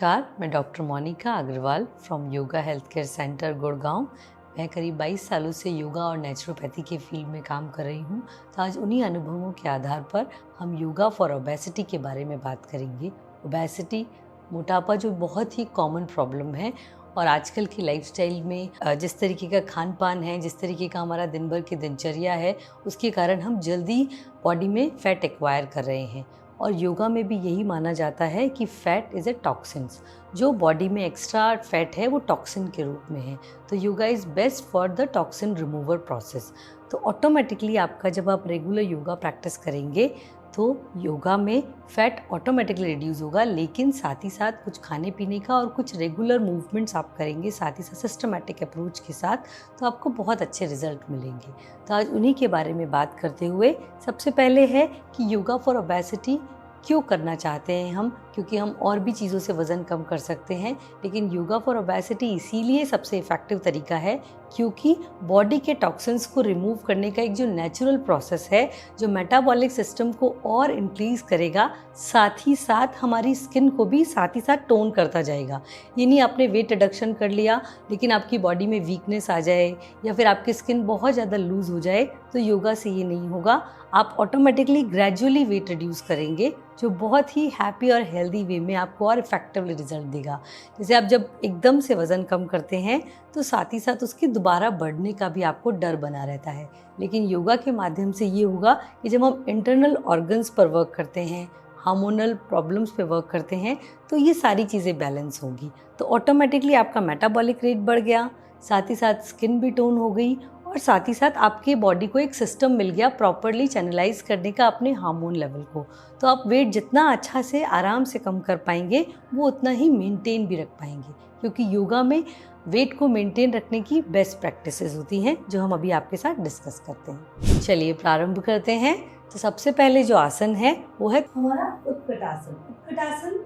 नमस्कार, मैं doctor Monika Agarwal from yoga health care centre Gurgaon. मैं करीब 22 सालों से योगा और नेचुरोपैथी के फील्ड में काम कर रही हूँ। तो आज उन्हीं अनुभवों के आधार पर हम योगा फॉर ओबेसिटी के बारे में बात करेंगे। ओबेसिटी, मोटापा, जो बहुत ही कॉमन प्रॉब्लम है और आजकल की लाइफस्टाइल में जिस तरीके का खान पान है, जिस तरीके का हमारा दिन भर की दिनचर्या है, उसके कारण हम जल्दी बॉडी में फैट एक्वायर कर रहे हैं। और योगा में भी यही माना जाता है कि फैट इज़ ए टॉक्सिन्स, जो बॉडी में एक्स्ट्रा फैट है वो टॉक्सिन के रूप में है। तो yoga is best for the toxin remover process. तो ऑटोमेटिकली आपका जब आप रेगुलर योगा प्रैक्टिस करेंगे तो योगा में फैट ऑटोमेटिकली रिड्यूस होगा, लेकिन साथ ही साथ कुछ खाने पीने का और कुछ रेगुलर मूवमेंट्स आप करेंगे साथ ही साथ सिस्टमैटिक अप्रोच के साथ, तो आपको बहुत अच्छे रिजल्ट मिलेंगे। तो आज उन्हीं के बारे में बात करते हुए सबसे पहले है कि योगा फॉर ओबेसिटी क्यों करना चाहते हैं हम, क्योंकि हम और भी चीज़ों से वज़न कम कर सकते हैं, लेकिन योगा फॉर ओबेसिटी इसीलिए सबसे इफ़ेक्टिव तरीका है क्योंकि बॉडी के टॉक्सिन्स को रिमूव करने का एक जो नेचुरल प्रोसेस है, जो मेटाबॉलिक सिस्टम को और इंक्रीज़ करेगा, साथ ही साथ हमारी स्किन को भी साथ ही साथ टोन करता जाएगा। ये नहीं आपने वेट रिडक्शन कर लिया लेकिन आपकी बॉडी में वीकनेस आ जाए या फिर आपकी स्किन बहुत ज़्यादा लूज़ हो जाए, तो योगा से ये नहीं होगा। आप ऑटोमेटिकली ग्रेजुअली वेट रिड्यूस करेंगे, जो बहुत ही हैप्पी और हेल्दी वे में आपको और इफेक्टिवली रिजल्ट देगा। जैसे आप जब एकदम से वज़न कम करते हैं तो साथ ही साथ उसके दोबारा बढ़ने का भी आपको डर बना रहता है, लेकिन योगा के माध्यम से ये होगा कि जब हम इंटरनल ऑर्गन्स पर वर्क करते हैं, हार्मोनल प्रॉब्लम्स पे वर्क करते हैं, तो ये सारी चीज़ें बैलेंस होंगी। तो ऑटोमेटिकली आपका मेटाबॉलिक रेट बढ़ गया, साथ ही साथ स्किन भी टोन हो गई और साथ ही साथ आपके बॉडी को एक सिस्टम मिल गया प्रॉपरली चैनलाइज करने का अपने हार्मोन लेवल को। तो आप वेट जितना अच्छा से आराम से कम कर पाएंगे वो उतना ही मेंटेन भी रख पाएंगे, क्योंकि योगा में वेट को मेंटेन रखने की बेस्ट प्रैक्टिसेस होती हैं जो हम अभी आपके साथ डिस्कस करते हैं। चलिए प्रारंभ करते हैं। तो सबसे पहले जो आसन है वो है हमारा Utkatasana. Utkatasana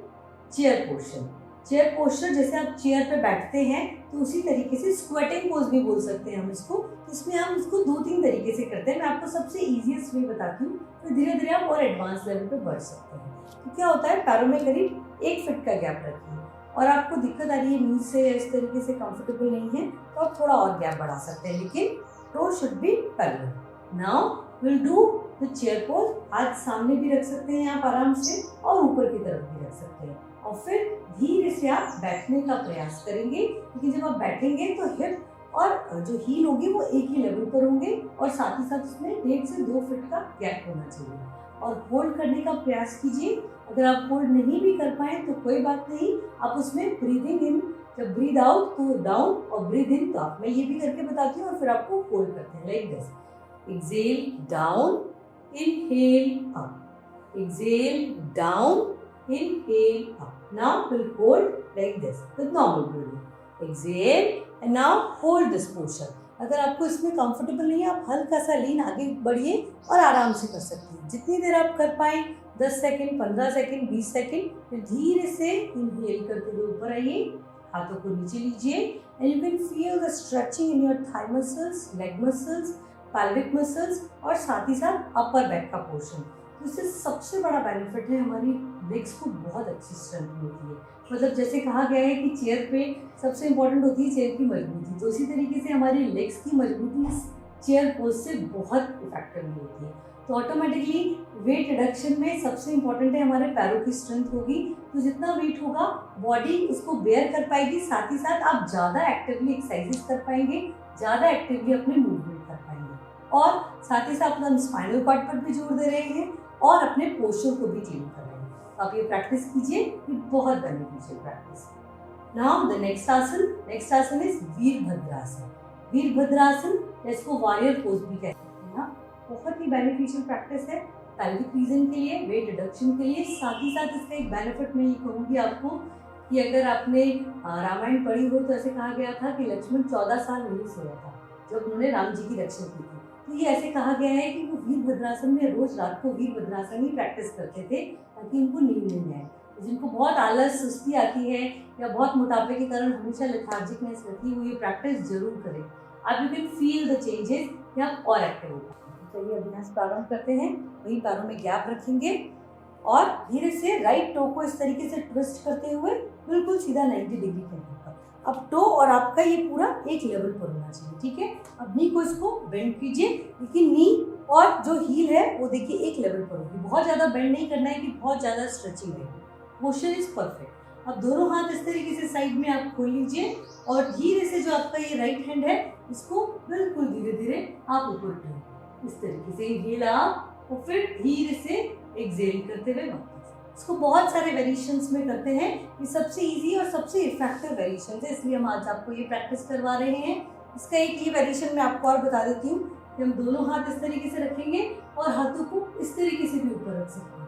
chair posture. Chair posture जैसे आप चेयर पे बैठते हैं तो उसी तरीके से स्क्वेटिंग पोज भी बोल सकते हैं हम इसको। इसमें हम इसको 2-3 तरीके से करते हैं। मैं आपको सबसे इजीएस्ट वे बताती हूँ, फिर धीरे धीरे आप और एडवांस लेवल पे बढ़ सकते हैं। तो क्या होता है, पैरों में करीब 1 फीट का गैप रखिए और आपको दिक्कत आ रही है नीज से, इस तरीके से कंफर्टेबल नहीं है तो आप थोड़ा और गैप बढ़ा सकते हैं, लेकिन toe should be parallel. Now will do the chair pose. हाथ सामने भी रख सकते हैं आप आराम से और ऊपर की तरफ भी रख सकते हैं, और फिर धीरे से आप बैठने का प्रयास करेंगे, क्योंकि जब आप बैठेंगे तो हिप और जो हील होगी वो एक ही लेवल पर होंगे और साथ ही साथ उसमें 1.5 से 2 फीट का गैप होना चाहिए। और होल्ड करने का प्रयास कीजिए। अगर आप होल्ड नहीं भी कर पाए तो कोई बात नहीं, आप उसमें ब्रीदिंग इन, जब ब्रीद आउट तो डाउन और ब्रीद इन तो आप, मैं ये भी करके बताती हूँ और फिर आपको होल्ड करते हैं like this. Exhale down, inhale up, exhale down, inhale up. Now we'll hold like this with normal breathing. Exhale and now hold this posture. अगर आपको इसमें कंफर्टेबल नहीं है, आप हल्का सा लीन आगे बढ़िए और आराम से कर सकते हैं। जितनी देर आप कर पाए, 10 सेकंड, 15 सेकंड, 20 सेकंड, फिर धीरे से इनहेल करते हुए ऊपर आइए, हाथों को नीचे लीजिए and you can feel the stretching in your thigh muscles, leg muscles, pelvic muscles और साथ ही साथ अपर बैक का पोर्शन। इससे सबसे बड़ा बेनिफिट है, हमारी लेग्स को बहुत अच्छी स्ट्रेंथ होती है। मतलब जैसे कहा गया है कि चेयर पे सबसे इम्पोर्टेंट होती है चेयर की मजबूती, तो इसी तरीके से हमारी लेग्स की मजबूती इस चेयर पोज से बहुत इफेक्टिव होती है। तो ऑटोमेटिकली वेट रिडक्शन में सबसे इम्पोर्टेंट है हमारे पैरों की स्ट्रेंथ होगी। तो जितना वेट होगा बॉडी उसको बेयर कर पाएगी, साथ ही साथ आप ज़्यादा एक्टिवली एक्सरसाइजेस कर पाएंगे, ज़्यादा एक्टिवली अपने मूवमेंट कर पाएंगे और साथ ही साथ अपना स्पाइनल कॉर्ड पर भी जोर दे रहे हैं और अपने पोस्चर को भी क्लीन कर रहे हैं। तो आप ये प्रैक्टिस कीजिए, ये बहुत बेनिफिशियल प्रैक्टिस है। नाउ द नेक्स्ट आसन इज वीरभद्रासन। वीरभद्रासन, इसको वॉरियर पोज भी कहते हैं। बहुत ही बेनिफिशियल प्रैक्टिस है पैल्विक रीजन के लिए, वेट रिडक्शन के लिए। साथ ही साथ इसका एक बेनिफिट मैं ये कहूँगी आपको कि अगर आपने रामायण पढ़ी हो तो ऐसे कहा गया था कि लक्ष्मण 14 साल नहीं सोया था जब उन्होंने राम जी की रक्षा की थी। तो ये ऐसे कहा गया है कि वो वीरभद्रासन में रोज रात को वीरभद्रासन ही प्रैक्टिस करते थे ताकि उनको नींद नहीं आए। जिनको बहुत आलस, सुस्ती आती है या बहुत मोटापे के कारण हमेशा लेथार्जिकनेस रहती हुई, प्रैक्टिस जरूर करें। आप you can feel the changes या और एक्टिव हो पाएंगे। चलिए अभ्यास प्रारंभ करते हैं। वही पैरों में गैप रखेंगे और धीरे से राइट टो को इस तरीके से ट्विस्ट करते हुए बिल्कुल सीधा 90 डिग्री करने पर। अब टो और आपका ये पूरा एक लेवल पर होना चाहिए, ठीक है। अब नी को इसको बेंड कीजिए, लेकिन नी और जो हील है वो देखिए एक लेवल पर होगी। बहुत ज़्यादा बेंड नहीं करना है कि बहुत ज़्यादा स्ट्रेचिंग है। Posture is perfect. अब दोनों हाथ इस तरीके से साइड में आप खोल लीजिए और धीरे से जो आपका ये राइट हैंड है इसको बिल्कुल धीरे धीरे आप ऊपर उठाइए, इस तरीके से हील आप और फिर धीरे से एक्सेल करते हुए वापस। इसको बहुत सारे वेरिएशंस में करते हैं। ये सबसे इजी और सबसे इफेक्टिव वेरिएशन है, इसलिए हम आज आपको ये प्रैक्टिस करवा रहे हैं। इसका एक ये वेरिएशन मैं आपको और बता देती हूँ कि हम दोनों हाथ इस तरीके से रखेंगे और हाथों को इस तरीके से भी ऊपर रख सकते हैं।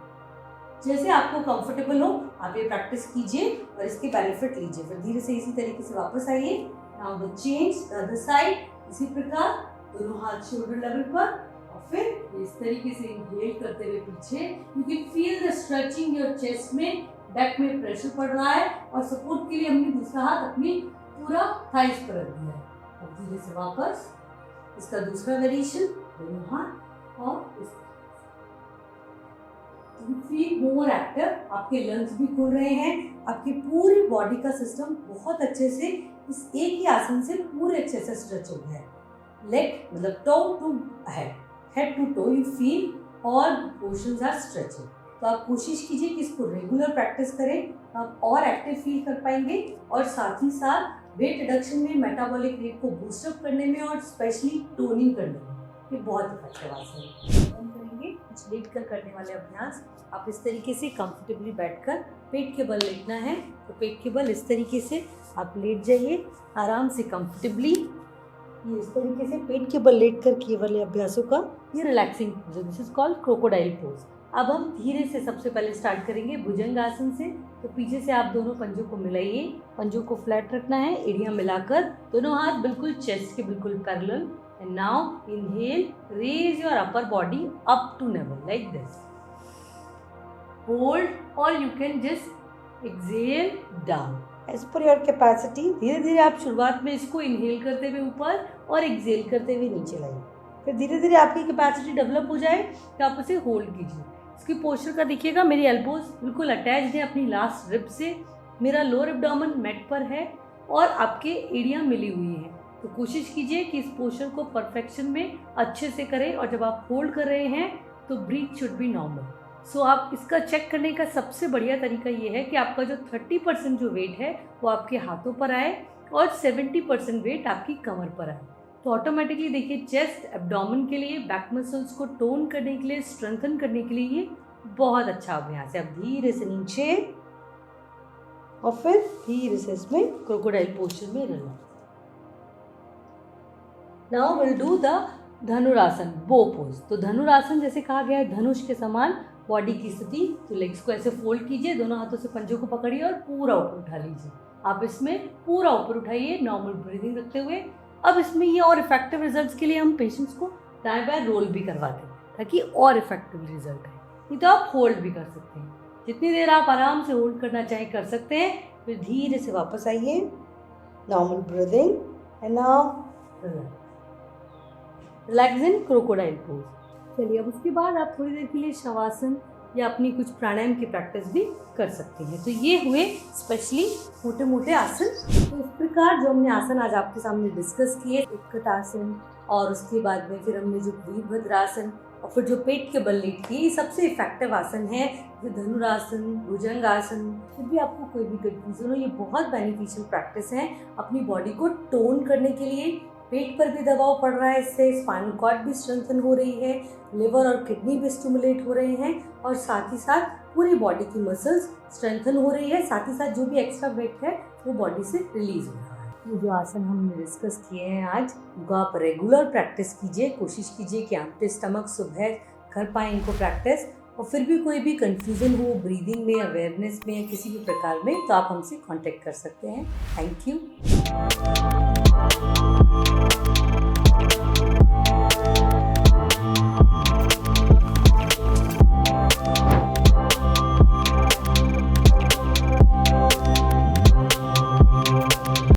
जैसे आपको कंफर्टेबल हो आप ये प्रैक्टिस कीजिए और इसके बेनिफिट लीजिए। फिर धीरे से इसी तरीके से वापस आइए। Now the change the other side. इसी प्रकार दोनों हाथ शोल्डर लेवल पर और फिर इस तरीके से इनहेल करते हुए पीछे। You can feel the stretching your chest में, बैक में प्रेशर पड़ रहा है और सपोर्ट के लिए हमने दूसरा हाथ अपनी पूरा थाइस पर रख दिया है। अब धीरे से वापस इसका दूसरा वेरिएशन, दोनों हाथ और इस फील मोर एक्टिव। आपके लंग्स भी खुल रहे हैं, आपकी पूरी बॉडी का सिस्टम बहुत अच्छे से इस एक ही आसन से पूरे अच्छे से स्ट्रेच हो गया है। लेग मतलब toe to head to toe you feel all portions are stretching. तो आप कोशिश कीजिए कि इसको रेगुलर प्रैक्टिस करें, आप और एक्टिव फील कर पाएंगे और साथ ही साथ वेट रिडक्शन में, मेटाबॉलिक रेट को बूस्टअप करने में और स्पेशली टोनिंग करने में ये बहुत इफेक्टिव आसन है। हम करेंगे कुछ लेट कर करने वाले अभ्यास। आप इस तरीके से कंफर्टेबली बैठकर पेट के बल लेटना है, तो पेट के बल इस तरीके से आप लेट जाइए आराम से कंफर्टेबली। ये इस तरीके से पेट के बल लेट कर किए वाले अभ्यासों का ये relaxing pose, this is called crocodile pose. अब हम धीरे से सबसे पहले स्टार्ट करेंगे भुजंग आसन से। तो पीछे से आप दोनों पंजों को मिलाइए, पंजों को फ्लैट रखना है, एड़ियां मिलाकर, दोनों हाथ बिल्कुल चेस्ट के बिल्कुल parallel. And now inhale, raise your upper body up to navel like this, hold और you can just exhale down as per your capacity. धीरे धीरे आप शुरुआत में इसको इनहेल करते हुए ऊपर और एक्सेल करते हुए नीचे लाइए। फिर धीरे धीरे आपकी कैपेसिटी डेवलप हो जाए तो आप उसे होल्ड कीजिए। इसकी पोस्चर का देखिएगा, मेरी एल्बोज बिल्कुल अटैच्ड है अपनी लास्ट रिब से, मेरा लोअर एब्डोमेन मैट पर है और आपके एड़ियां मिली हुई हैं। तो कोशिश कीजिए कि इस पोस्चर को परफेक्शन में अच्छे से करें और जब आप होल्ड कर रहे हैं तो ब्रीथ शुड बी नॉर्मल। सो आप इसका चेक करने का सबसे बढ़िया तरीका ये है कि आपका जो 30% जो वेट है वो आपके हाथों पर आए और 70% वेट आपकी कमर पर आए। तो ऑटोमेटिकली देखिए चेस्ट एब्डोमेन के लिए, बैक मसल्स को टोन करने के लिए, स्ट्रेंथन करने के लिए ये बहुत अच्छा अभ्यास है। अब धीरे से नीचे और फिर धीरे से इसमें क्रोकोडाइल पोस्चर में रहना। नाउ विल डू द धनुरासन, बो पोज। तो धनुरासन जैसे कहा गया है धनुष के समान बॉडी की स्थिति। तो लेग्स को ऐसे फोल्ड कीजिए, दोनों हाथों से पंजों को पकड़िए और पूरा ऊपर उठा लीजिए। आप इसमें पूरा ऊपर उठाइए नॉर्मल ब्रीदिंग रखते हुए। अब इसमें ये और इफेक्टिव रिजल्ट्स के लिए हम पेशेंट्स को दाएं बाएं रोल भी करवाते हैं ताकि और इफेक्टिव रिजल्ट आए। नहीं तो आप होल्ड भी कर सकते हैं, जितनी देर आप आराम से होल्ड करना चाहें कर सकते हैं। फिर धीरे से वापस आइए, normal breathing and now relax in crocodile pose. चलिए अब उसके बाद आप थोड़ी देर के लिए शवासन या अपनी कुछ प्राणायाम की प्रैक्टिस भी कर सकते हैं। तो ये हुए स्पेशली मोटे मोटे आसन। तो इस प्रकार जो हमने आसन आज आपके सामने डिस्कस किए, उत्कट आसन और उसके बाद में फिर हमने जो वीरभद्रासन और फिर जो पेट के बल लेट किए, ये सबसे इफेक्टिव आसन है। जो धनुरासन, भुजंग आसन, फिर भी आपको कोई भी कंफ्यूजन हो, ये बहुत बेनिफिशियल प्रैक्टिस है अपनी बॉडी को टोन करने के लिए। पेट पर भी दबाव पड़ रहा है, इससे स्पाइनल कॉर्ड भी स्ट्रेंथन हो रही है, लिवर और किडनी भी स्टिमुलेट हो रहे हैं और साथ ही साथ पूरी बॉडी की मसल्स स्ट्रेंथन हो रही है। साथ ही साथ जो भी एक्स्ट्रा वेट है वो बॉडी से रिलीज हो रहा है। ये जो आसन हमने डिस्कस किए हैं आज, वो आप रेगुलर प्रैक्टिस कीजिए। कोशिश कीजिए कि एम्प्टी स्टमक सुबह कर पाएँ इनको प्रैक्टिस। और फिर भी कोई भी कंफ्यूजन हो ब्रीदिंग में, अवेयरनेस में या किसी भी प्रकार में, तो आप हमसे कांटेक्ट कर सकते हैं। Thank you.